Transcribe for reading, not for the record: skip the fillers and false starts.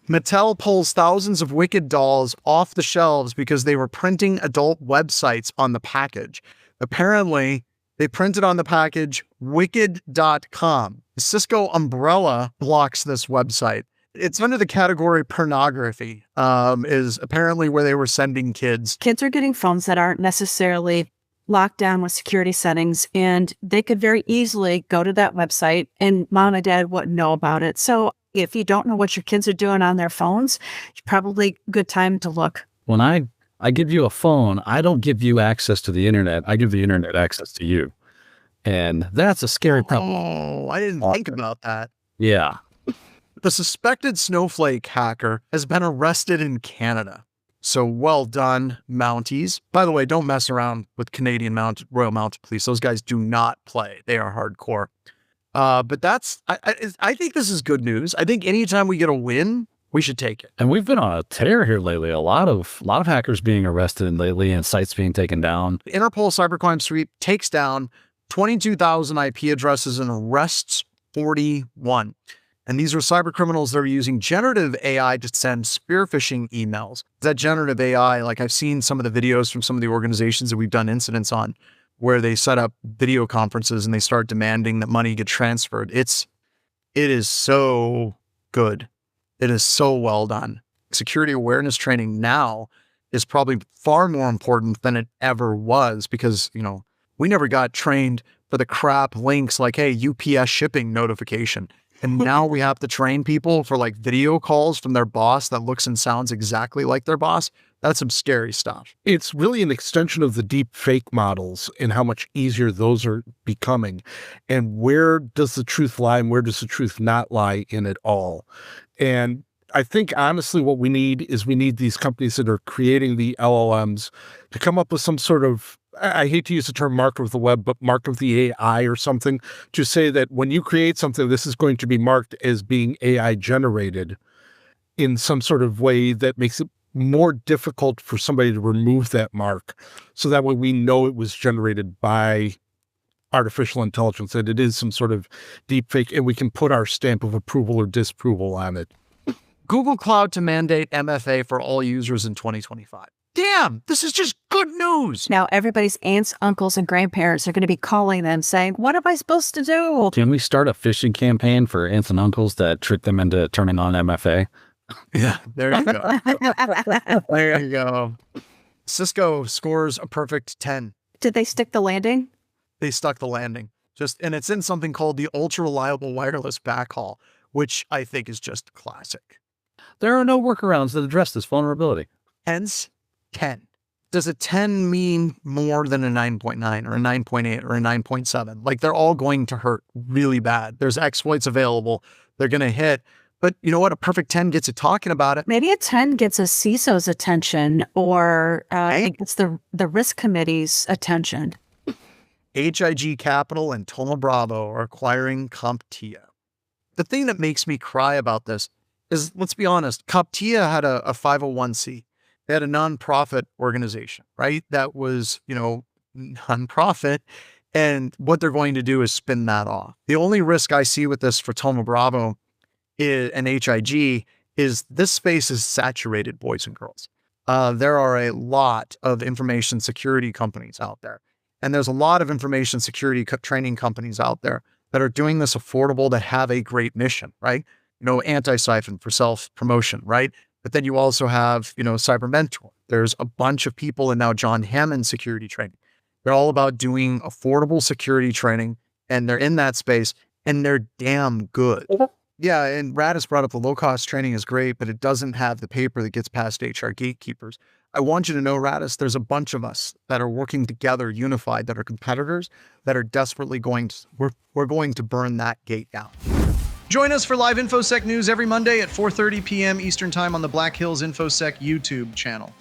Mattel pulls thousands of Wicked dolls off the shelves because they were printing adult websites on the package. Apparently, they printed on the package wickedcom. The Cisco umbrella blocks this website. It's under the category pornography, is apparently where they were sending kids. Kids are getting phones that aren't necessarily locked down with security settings, and they could very easily go to that website and mom and dad wouldn't know about it. So if you don't know what your kids are doing on their phones, it's probably a good time to look. When I give you a phone, I don't give you access to the internet. I give the internet access to you. And that's a scary problem. Oh, I didn't think about that. Yeah. The suspected Snowflake hacker has been arrested in Canada. So well done, Mounties. By the way, don't mess around with Canadian Royal Mounted Police. Those guys do not play. They are hardcore. But I think this is good news. I think anytime we get a win, we should take it. And we've been on a tear here lately. A lot of hackers being arrested lately and sites being taken down. The Interpol cybercrime sweep takes down 22,000 IP addresses and arrests 41. And these are cyber criminals that are using generative AI to send spear phishing emails. That generative AI, like I've seen some of the videos from some of the organizations that we've done incidents on, where they set up video conferences and they start demanding that money get transferred. It is so good. It is so well done. Security awareness training now is probably far more important than it ever was because, we never got trained for the crap links like, hey, UPS shipping notification. And now we have to train people for like video calls from their boss that looks and sounds exactly like their boss. That's some scary stuff. It's really an extension of the deep fake models and how much easier those are becoming. And where does the truth lie and where does the truth not lie in it all? And I think honestly what we need these companies that are creating the LLMs to come up with some sort of, I hate to use the term mark of the web, but mark of the AI or something, to say that when you create something, this is going to be marked as being AI generated in some sort of way that makes it more difficult for somebody to remove that mark. So that way we know it was generated by artificial intelligence, that it is some sort of deep fake, and we can put our stamp of approval or disapproval on it. Google Cloud to mandate MFA for all users in 2025. Damn, this is just good news. Now everybody's aunts, uncles, and grandparents are going to be calling them saying, what am I supposed to do? Can we start a phishing campaign for aunts and uncles that trick them into turning on MFA? Yeah, there you go. There you go. Cisco scores a perfect 10. Did they stick the landing? They stuck the landing. And it's in something called the ultra reliable wireless backhaul, which I think is just classic. There are no workarounds that address this vulnerability. Hence, 10. Does a 10 mean more than a 9.9 or a 9.8 or a 9.7? Like they're all going to hurt really bad. There's exploits available. They're going to hit. But you know what? A perfect 10 gets it talking about it. Maybe a 10 gets a CISO's attention or it gets the risk committee's attention. H.I.G. Capital and Thoma Bravo are acquiring CompTIA. The thing that makes me cry about this is, let's be honest, CompTIA had a 501c. They had a nonprofit organization, right? That was, nonprofit. And what they're going to do is spin that off. The only risk I see with this for Thoma Bravo and H.I.G. is this space is saturated, boys and girls. There are a lot of information security companies out there. And there's a lot of information security training companies out there that are doing this affordable, that have a great mission, right? Antisyphon for self-promotion, right? But then you also have, Cyber Mentor. There's a bunch of people, and now John Hammond security training. They're all about doing affordable security training, and they're in that space, and they're damn good. Yeah, and Radis brought up the low-cost training is great, but it doesn't have the paper that gets past HR gatekeepers. I want you to know, Radis, there's a bunch of us that are working together, unified, that are competitors, that are desperately we're going to burn that gate down. Join us for live InfoSec news every Monday at 4:30 p.m. Eastern Time on the Black Hills InfoSec YouTube channel.